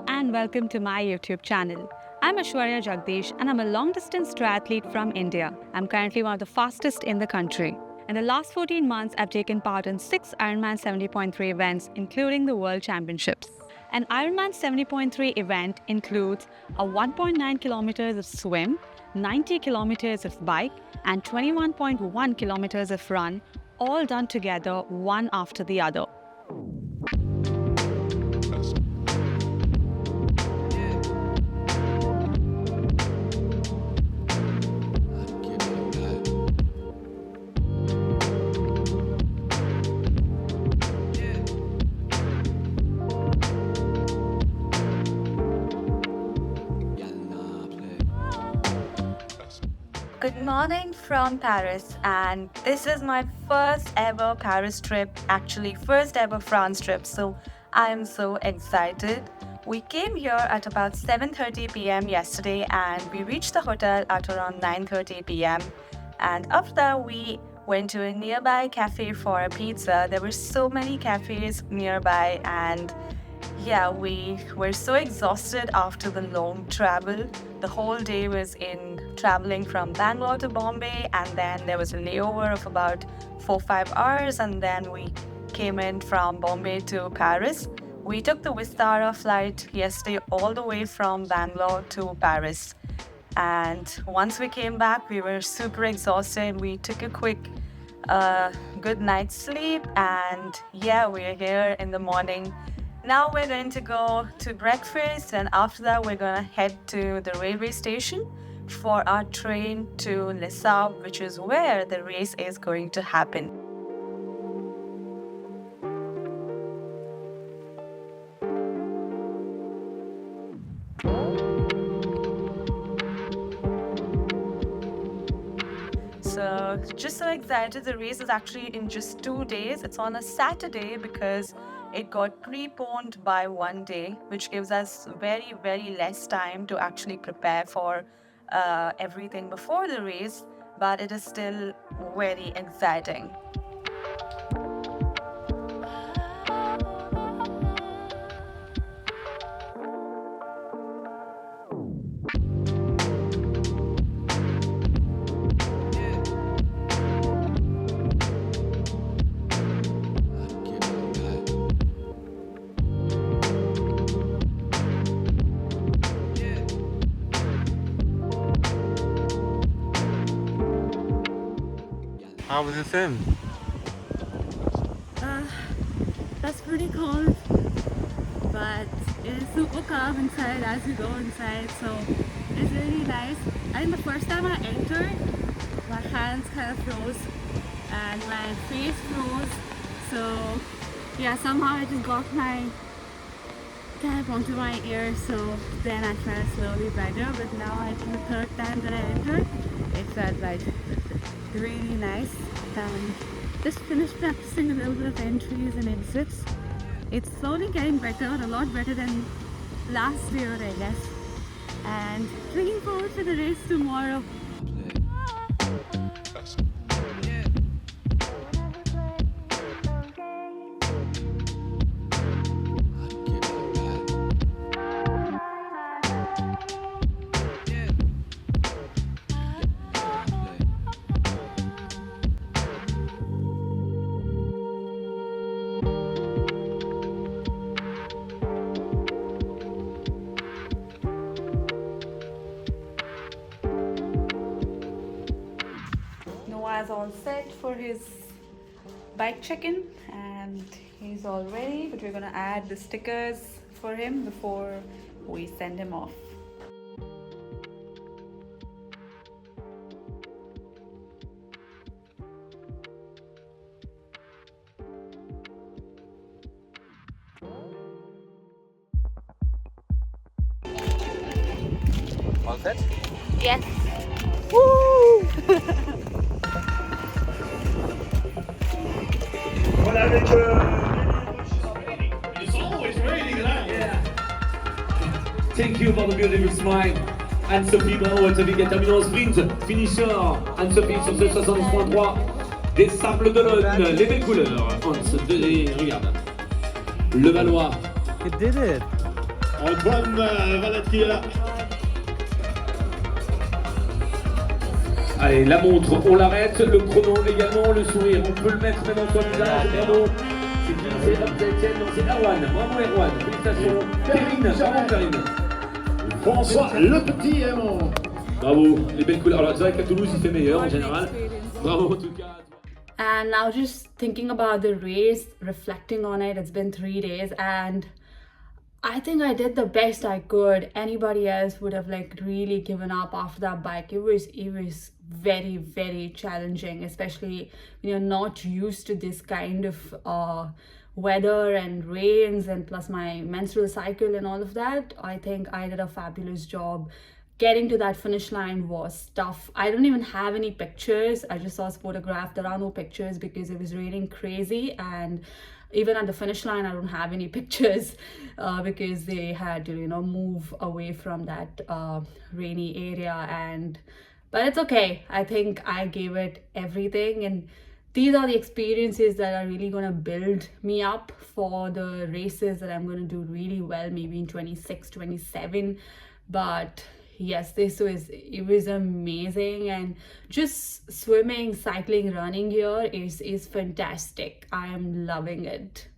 and welcome to my YouTube channel. I'm Aishwarya Jagdish and I'm a long-distance triathlete from India. I'm currently one of the fastest in the country. In the last 14 months, I've taken part in 6 Ironman 70.3 events, including the World Championships. An Ironman 70.3 event includes a 1.9 kilometers of swim, 90 kilometers of bike, and 21.1 kilometers of run, all done together, one after the other. Good morning from Paris, and this is my first ever Paris trip, actually first ever France trip, so I am so excited. We came here at about 7:30 p.m. yesterday and we reached the hotel at around 9:30 p.m. and after that we went to a nearby cafe for a pizza. There were so many cafes nearby and yeah, we were so exhausted after the long travel. The whole day was in traveling from Bangalore to Bombay, and then there was a layover of about 4-5 hours, and then we came in from Bombay to Paris. We took the Vistara flight yesterday all the way from Bangalore to Paris. And once we came back, we were super exhausted. We took a quick good night's sleep, and yeah, we're here in the morning. Now we're going to go to breakfast, and after that we're going to head to the railway station for our train to Les Sables, which is where the race is going to happen. So just so excited. The race is actually in just 2 days. It's on a Saturday because it got preponed by 1 day, which gives us very less time to actually prepare for everything before the race, but it is still very exciting. How was the sim? That's pretty cold, but it is super calm inside as you go inside, so it's really nice. I think the first time I entered, my hands kind of froze and my face froze, so yeah, somehow I just got my cap onto my ear, so then I felt slowly better. But now I think the third time that I entered, it felt like really nice. Just finished practicing a little bit of entries and exits. It's slowly getting better, a lot better than last year, I guess. And looking forward to the race tomorrow. Noah's all set for his bike check-in and he's all ready, but we're gonna add the stickers for him before we send him off. All set? Yes. Voilà avec It's always raining, right? Yeah. Thank you for the beautiful smile. Anne-Sophie, bravo, Anne-Sophie qui a terminé en sprint. Finisher, Anne-Sophie sur ce 70.3 des Sables d'Olonne. Les belles couleurs. Hans, regarde. Le Valois. It did it. Antoine Valette qui est là. Allez, la montre, on l'arrête, le chrono également, le sourire, on peut le mettre même en son visage, bravo. C'est qui? C'est Erwan, bravo Erwan, félicitations. Perrine, bravo Perrine. François Le Petit Aimant. Bravo, les belles couleurs. Alors c'est vrai qu'à Toulouse il fait meilleur en général. Bravo en tout cas. And now just thinking about the race, reflecting on it, it's been 3 days and I think I did the best I could. Anybody else would have like really given up after that bike. It was very, very challenging, especially when you're not used to this kind of weather and rains and plus my menstrual cycle and all of that. I think I did a fabulous job. Getting to that finish line was tough. I don't even have any pictures. I just saw a photograph. There are no pictures because it was raining crazy, and even at the finish line I don't have any pictures because they had to move away from that rainy area. But it's okay. I think I gave it everything, and these are the experiences that are really going to build me up for the races that I'm going to do really well, maybe in 26, 27. But yes, it was amazing, and just swimming, cycling, running here is fantastic. I am loving it.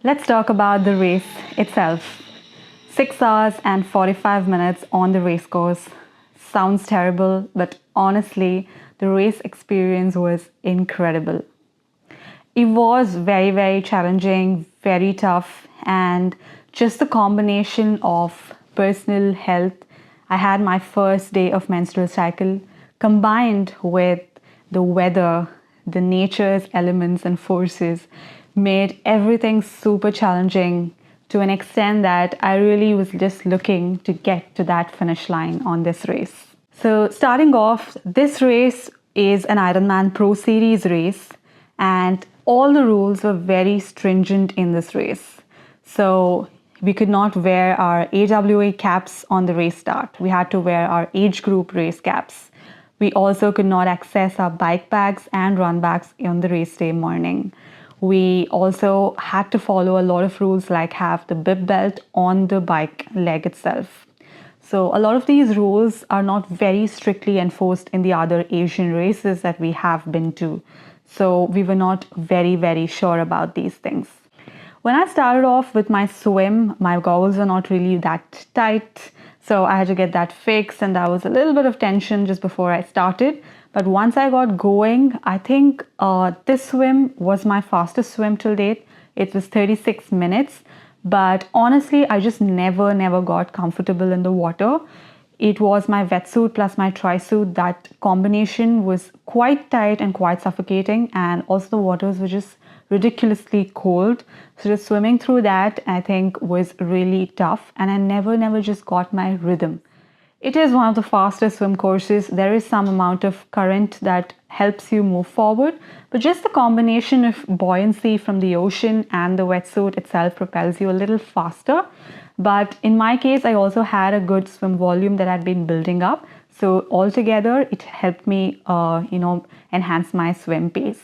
Let's talk about the race itself. 6 hours and 45 minutes on the race course. Sounds terrible, but honestly, the race experience was incredible. It was very, very challenging, very tough, and just the combination of personal health. I had my first day of menstrual cycle combined with the weather, the nature's elements and forces made everything super challenging to an extent that I really was just looking to get to that finish line on this race. So starting off, this race is an Ironman Pro Series race, and all the rules were very stringent in this race. So we could not wear our AWA caps on the race start. We had to wear our age group race caps. We also could not access our bike bags and run bags on the race day morning. We also had to follow a lot of rules like have the bib belt on the bike leg itself. So a lot of these rules are not very strictly enforced in the other Asian races that we have been to. So we were not very, very sure about these things. When I started off with my swim, my goggles were not really that tight. So I had to get that fixed, and there was a little bit of tension just before I started. But once I got going, I think this swim was my fastest swim till date. It was 36 minutes. But honestly, I just never got comfortable in the water. It was my wetsuit plus my tri-suit. That combination was quite tight and quite suffocating. And also the waters were just ridiculously cold. So just swimming through that, I think, was really tough. And I never just got my rhythm. It is one of the fastest swim courses. There is some amount of current that helps you move forward, but just the combination of buoyancy from the ocean and the wetsuit itself propels you a little faster. But in my case, I also had a good swim volume that had been building up. So altogether, it helped me, enhance my swim pace.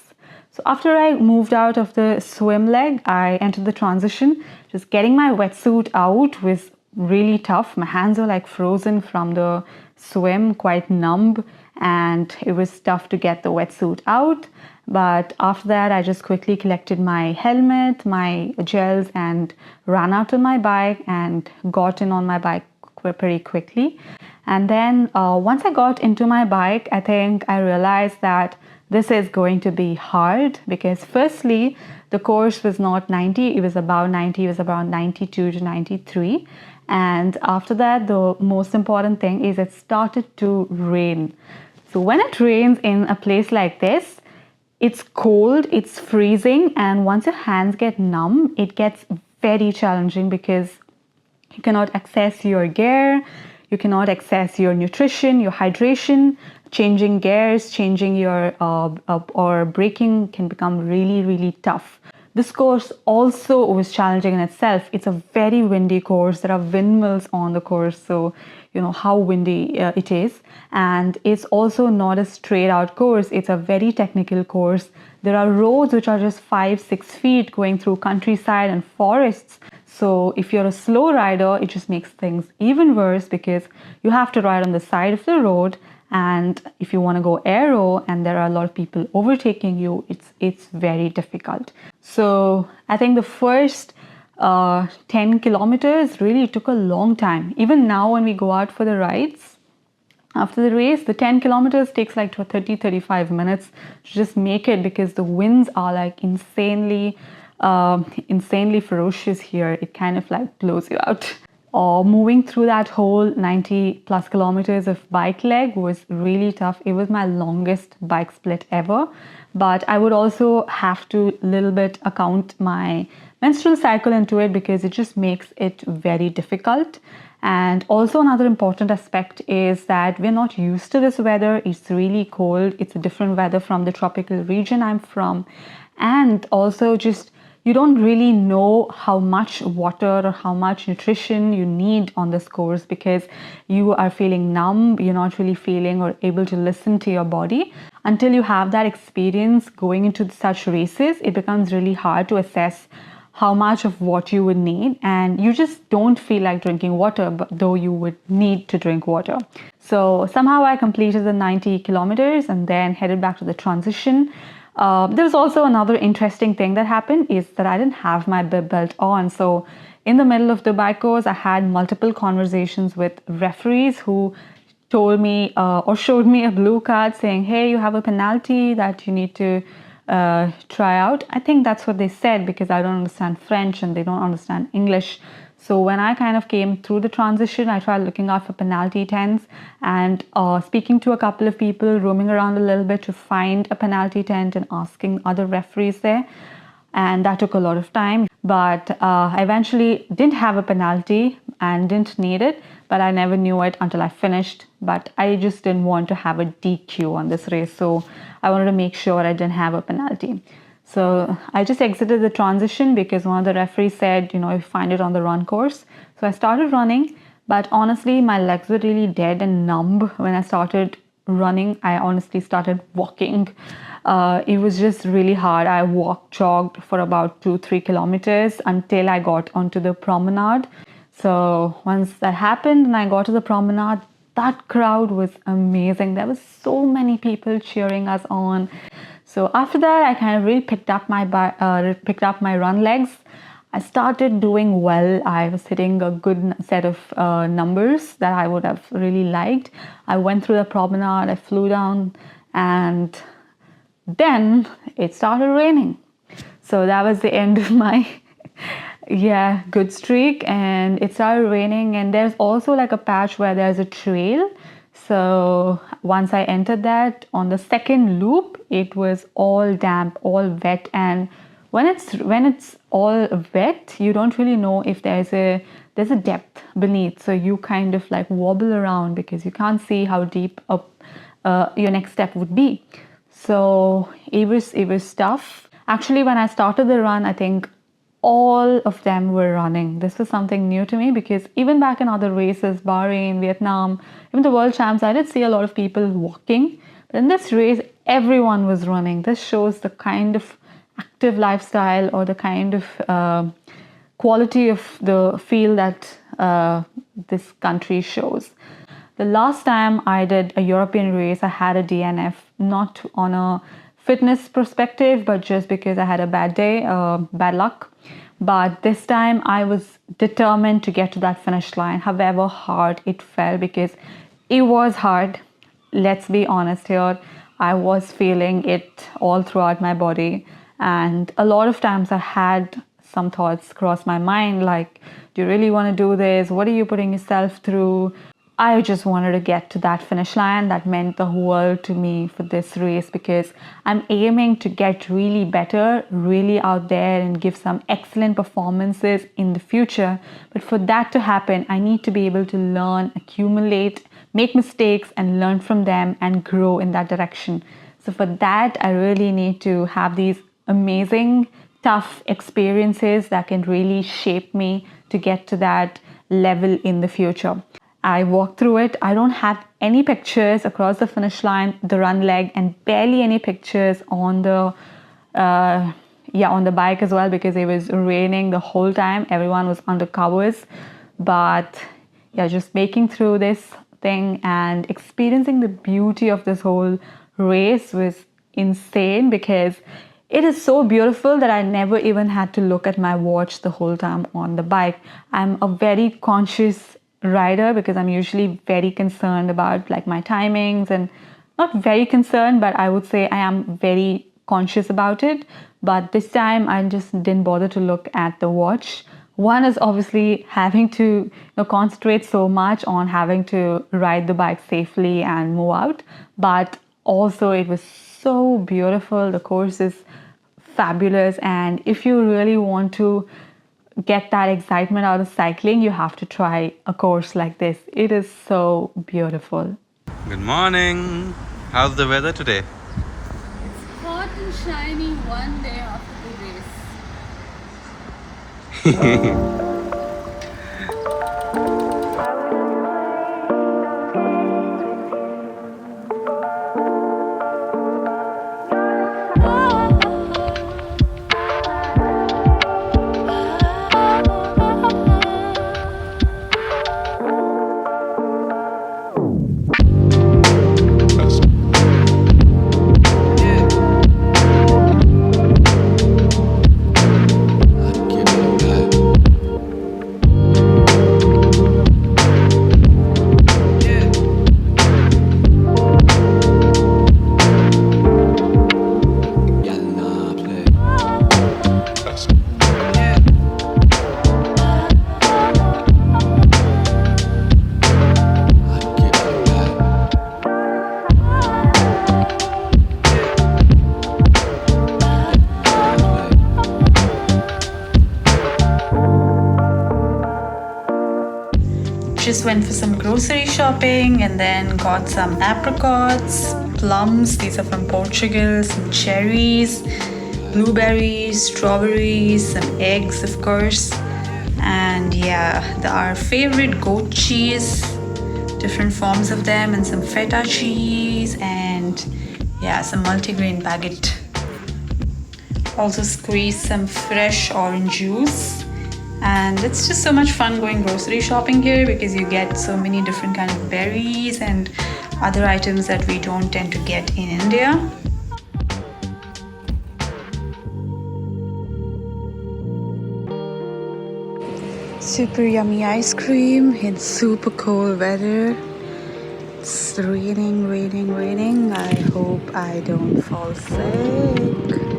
So after I moved out of the swim leg, I entered the transition. Just getting my wetsuit out was really tough. My hands were like frozen from the swim, quite numb, and it was tough to get the wetsuit out. But after that, I just quickly collected my helmet, my gels, and ran out on my bike and got in on my bike pretty quickly. And then once I got into my bike, I think I realized that this is going to be hard because firstly, the course was not 90, it was about 90, it was about 92 to 93. And after that, the most important thing is it started to rain. So when it rains in a place like this, it's cold, it's freezing, and once your hands get numb, it gets very challenging because you cannot access your gear, you cannot access your nutrition, your hydration. Changing gears, changing your or braking can become really tough. This course also was challenging in itself. It's a very windy course. There are windmills on the course, so you know how windy it is. And it's also not a straight out course. It's a very technical course. There are roads which are just 5-6 feet going through countryside and forests. So if you're a slow rider, it just makes things even worse because you have to ride on the side of the road. And if you want to go aero and there are a lot of people overtaking you, it's very difficult. So I think the first 10 kilometers really took a long time. Even now when we go out for the rides, after the race, the 10 kilometers takes like 30-35 minutes to just make it because the winds are like insanely ferocious here. It kind of like blows you out. Or moving through that whole 90 plus kilometers of bike leg was really tough. It was my longest bike split ever. But I would also have to little bit account my menstrual cycle into it because it just makes it very difficult. And also another important aspect is that we're not used to this weather. It's really cold. It's a different weather from the tropical region I'm from. And also just you don't really know how much water or how much nutrition you need on this course because you are feeling numb. You're not really feeling or able to listen to your body. Until you have that experience going into such races, it becomes really hard to assess how much of what you would need, and you just don't feel like drinking water, but though you would need to drink water. So somehow I completed the 90 kilometers and then headed back to the transition. There was also another interesting thing that happened is that I didn't have my bib belt on. So in the middle of the bike course, I had multiple conversations with referees who told me or showed me a blue card saying, hey, you have a penalty that you need to try out. I think that's what they said because I don't understand French and they don't understand English. So when I kind of came through the transition, I tried looking out for penalty tents and speaking to a couple of people, roaming around a little bit to find a penalty tent and asking other referees there. And that took a lot of time. But I eventually didn't have a penalty and didn't need it, but I never knew it until I finished. But I just didn't want to have a DQ on this race. So I wanted to make sure I didn't have a penalty. So I just exited the transition because one of the referees said, you find it on the run course. So I started running, but honestly, my legs were really dead and numb when I started running. I honestly started walking. It was just really hard. I jogged for about 2-3 kilometers until I got onto the promenade. So once that happened and I got to the promenade, that crowd was amazing. There was so many people cheering us on. So after that, I kind of really picked up my run legs. I started doing well. I was hitting a good set of numbers that I would have really liked. I went through the promenade, I flew down, and then it started raining. So that was the end of my good streak, and it started raining, and there's also like a patch where there's a trail. So once I entered that, on the second loop, it was all damp, all wet, and when it's all wet, you don't really know if there's a depth beneath. So you kind of like wobble around because you can't see how deep up your next step would be. So it was tough. Actually, when I started the run, I think all of them were running. This was something new to me because even back in other races, Bahrain, Vietnam, even the World Champs, I did see a lot of people walking. But in this race, everyone was running. This shows the kind of active lifestyle or the kind of quality of the field that this country shows. The last time I did a European race, I had a DNF, not on a fitness perspective, but just because I had a bad day, bad luck. But this time I was determined to get to that finish line, however hard it felt, because it was hard. Let's be honest here. I was feeling it all throughout my body. And a lot of times I had some thoughts cross my mind like, do you really want to do this? What are you putting yourself through? I just wanted to get to that finish line. That meant the whole world to me for this race because I'm aiming to get really better, really out there and give some excellent performances in the future. But for that to happen, I need to be able to learn, accumulate, make mistakes and learn from them and grow in that direction. So for that, I really need to have these amazing, tough experiences that can really shape me to get to that level in the future. I walked through it. I don't have any pictures across the finish line, the run leg, and barely any pictures on the yeah, on the bike as well, because it was raining the whole time. Everyone was under covers. But yeah, just making through this thing and experiencing the beauty of this whole race was insane, because it is so beautiful that I never even had to look at my watch the whole time on the bike. I'm a very conscious rider because I'm usually very concerned about like my timings, and not very concerned, but I would say I am very conscious about it. But this time I just didn't bother to look at the watch. One is obviously having to concentrate so much on having to ride the bike safely and move out, but also it was so beautiful. The course is fabulous, and if you really want to get that excitement out of cycling, you have to try a course like this. It is so beautiful. Good morning. How's the weather today? Hot and shiny one day after the race. Just went for some grocery shopping and then got some apricots, plums, these are from Portugal, some cherries, blueberries, strawberries, some eggs of course, and yeah, our favorite goat cheese, different forms of them, and some feta cheese, and yeah, some multigrain baguette. Also squeezed some fresh orange juice. And it's just so much fun going grocery shopping here because you get so many different kind of berries and other items that we don't tend to get in India. Super yummy ice cream in super cold weather. It's raining. I hope I don't fall sick.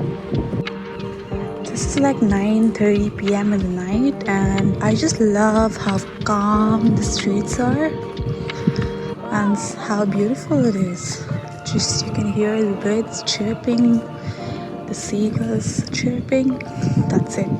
This is like 9:30 p.m. in the night, and I just love how calm the streets are and how beautiful it is. Just you can hear the birds chirping, the seagulls chirping. That's it.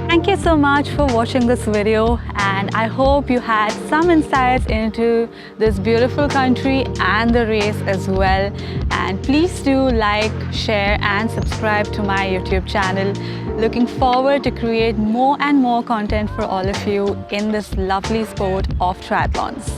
Thank you so much for watching this video, and I hope you had some insights into this beautiful country and the race as well. And please do like, share and subscribe to my YouTube channel. Looking forward to create more and more content for all of you in this lovely sport of triathlons.